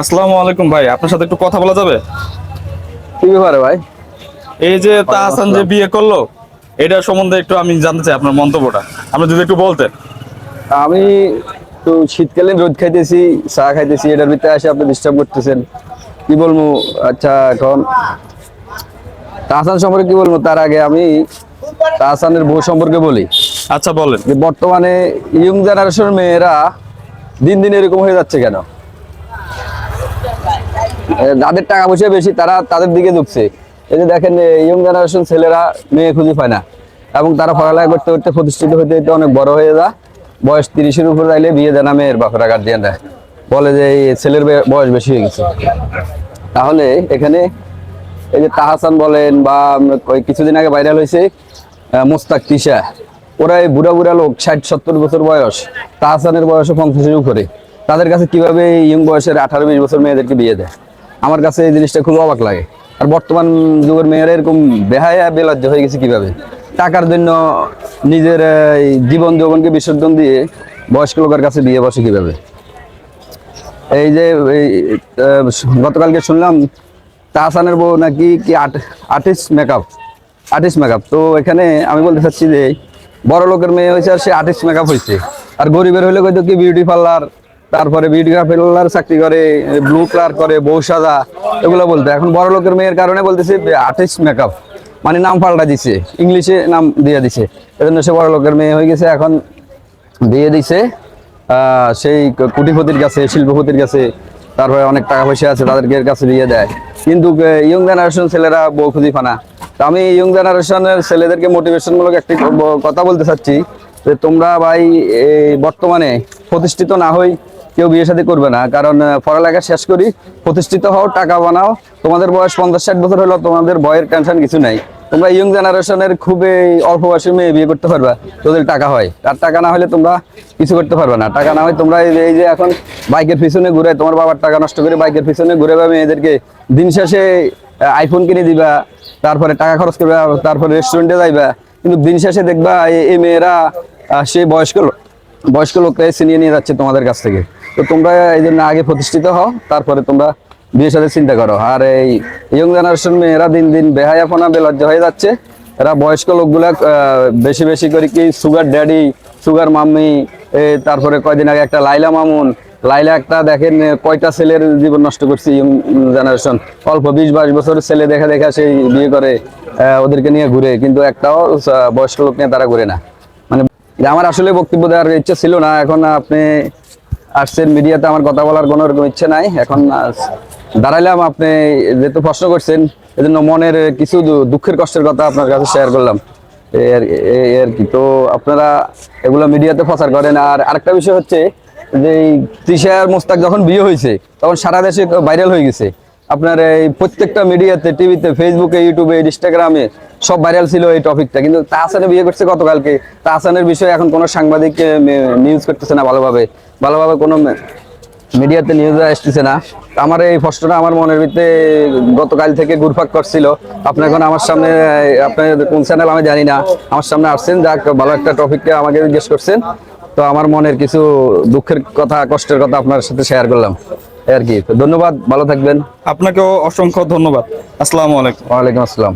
আসসালামু আলাইকুম ভাই, আপনার সাথে একটু কথা বলা যাবে? কি ব্যাপারে ভাই? এই যে তাহসান যে বিয়ে করলো, এটা সম্বন্ধে একটু আমি জানতে চাই আপনার মন্তব্যটা, আপনি যদি একটু বলতেন। আমি তো শীতকালীন রোদ খাইতেছি, চা খাইতেছি, এটার ভিতরে এসে আপনি ডিস্টার্ব করতেছেন। কি বলবো? আচ্ছা, এখন তাহসান সম্পর্কে কি বলবো তার আগে আমি তাহসানের বউ সম্পর্কে বলি। আচ্ছা বলেন। যে বর্তমানে ইয়ং জেনারেশনের মেয়েরা দিন দিন এরকম হয়ে যাচ্ছে কেন? যাদের টাকা পয়সা বেশি তারা তাদের দিকে ঝুঁকছে। এই যে দেখেন, ইয়ং জেনারেশন ছেলেরা মেয়ে খুঁজে পায় না, এবং তারা পড়ালেখা করতে করতে প্রতিষ্ঠিত হতে হতে অনেক বড় হয়ে যায়। বয়স 30-এর উপর যাইলে বিয়ে দেয় না, মেয়ের বাপেরা গার্জিয়ানরা বলে যে এই ছেলের বয়স বেশি হয়ে গেছে। তাহলে এখানে এই যে তাহসান বলেন বা ওই কিছুদিন আগে ভাইরাল হয়েছে মোস্তাক তিশা, ওরা এই বুড়া বুড়া লোক 60-70 বছর বয়স, তাহসানের বয়সও 50-এর উপরে, তাদের কাছে কিভাবে ইয়ং বয়সের 18-20 বছর মেয়েদেরকে বিয়ে দেয়? আমার কাছে এই জিনিসটা খুব অবাক লাগে। আর বর্তমান যুগের মেয়েরা এরকম বেহায়া বেলজ্জা হয়ে গেছে কিভাবে? টাকার জন্য নিজের জীবন যৌবনকে বিসর্জন দিয়ে বয়স্ক লোকের কাছে বিয়ে বসে কিভাবে? এই যে গতকালকে শুনলাম তাহসানের বউ নাকি কি আর্টিস্ট মেকআপ। তো এখানে আমি বলতে চাচ্ছি যে বড় লোকের মেয়ে হয়েছে আর সে আর্টিস্ট মেকআপ হয়েছে, আর গরিবের হইলে হয়তো কি বিউটি পার্লার, তারপরে বিউটি পার্লার চাকরি করে, ব্লু ক্লার্ক করে, বউ সাজা, এগুলো বলতে। এখন বড় লোকের মেয়ের কারণে বলতেছে আর্টিস্ট মেকআপ, মানে নাম পাল্টা দিছে, ইংলিশে নাম দিয়ে দিছে, এজন্য সে বড় লোকের মেয়ে হয়ে গেছে। এখন বিয়ে দিছে সেই কোটিপতির কাছে, শিল্পপতির কাছে, তারপরে অনেক টাকা পয়সা আছে তাদেরকে কাছে বিয়ে দেয়। কিন্তু ইয়ং জেনারেশন ছেলেরা বউ খুঁজি পানা। তো আমি ইয়ং জেনারেশনের ছেলেদেরকে মোটিভেশনমূলক একটি কথা বলতে চাচ্ছি যে তোমরা ভাই বর্তমানে প্রতিষ্ঠিত না হই কেউ বিয়ে শাদী করবে না, কারণ পড়ালেখা শেষ করি, প্রতিষ্ঠিত হও, টাকা বানাও। তোমাদের বয়স 50-60 বছর হলো, তোমাদের বয়ের টেনশন কিছু নাই। তোমরা ইয়ং জেনারেশনের খুবই অল্প বয়সী মেয়ে বিয়ে করতে পারবা যদি টাকা হয়, আর টাকা না হলে তোমরা কিছু করতে পারবে না। টাকা না হয় তোমরা এই যে এখন বাইকের পিছনে ঘুরে, তোমার বাবার টাকা নষ্ট করে বাইকের পিছনে ঘুরে বা মেয়েদেরকে দিন শেষে আইফোন কিনে দিবা, তারপরে টাকা খরচ করবা, তারপরে রেস্টুরেন্টে যাইবা, কিন্তু দিন শেষে দেখবা এই মেয়েরা সেই বয়স্ক লোকটাই ছিনিয়ে নিয়ে যাচ্ছে তোমাদের কাছ থেকে। তো তোমরা এই জন্য আগে প্রতিষ্ঠিত হও, তারপরে তোমরা বিয়ের সাথে চিন্তা করো। আর এই ইয়ং জেনারেশন মেয়েরা দিন দিন বেহায়াপনা বেলজ্জা হয়ে যাচ্ছে। এরা বয়স্ক লোকগুলা বেশি বেশি করে কি সুগার ড্যাডি, সুগার মাম্মি, তারপরে কয়দিন আগে একটা লাইলা মামুন, লাইলা একটা দেখেন কয়টা ছেলের জীবন নষ্ট করছে ইয়ং জেনারেশন। অল্প 20-22 বছরের ছেলে দেখা দেখা সেই বিয়ে করে, ওদেরকে নিয়ে ঘুরে, কিন্তু একটাও বয়স্ক লোক নিয়ে তারা ঘুরে না। মানে আমার আসলে বক্তব্য দেওয়ার ইচ্ছা ছিল না, এখন আপনি আসছেন মিডিয়াতে, আমার কথা বলার কোনো রকম ইচ্ছে নাই। এখন দাঁড়াইলাম, আপনি যেহেতু প্রশ্ন করছেন, এজন্য মনের কিছু দুঃখের কষ্টের কথা আপনার কাছে শেয়ার করলাম, এই আর কি। তো আপনারা এগুলো মিডিয়াতে প্রচার করেন। আর আরেকটা বিষয় হচ্ছে যে তৃষা আর মোস্তাক যখন বিয়ে হয়েছে তখন সারা দেশে ভাইরাল হয়ে গেছে। আপনার এই প্রত্যেকটা মিডিয়াতে, টিভিতে, ফেসবুকে, ইউটিউবে, ইনস্টাগ্রামে সব ভাইরাল ছিল এই টপিকটা। কিন্তু তাহসানের বিয়ে করছে গতকালকে, তাহসানের বিষয়ে এখন কোনো সাংবাদিক নিউজ করতেছে না, ভালোভাবে কোনো মিডিয়াতে নিউজ আসতেছে না। আমার এই প্রশ্নটা আমার মনের ভিতরে গতকাল থেকে ঘুরপাক করছিল। আপনি এখন আমার সামনে, আপনার কোন চ্যানেল আমি জানি না, আমার সামনে আসছেন, যাক ভালো একটা টপিককে আমাকে জিজ্ঞেস করছেন। তো আমার মনের কিছু দুঃখের কথা, কষ্টের কথা আপনার সাথে শেয়ার করলাম আর কি। ধন্যবাদ, ভালো থাকবেন। আপনাকেও অসংখ্য ধন্যবাদ। আসসালামু আলাইকুম। ওয়ালাইকুম আসসালাম।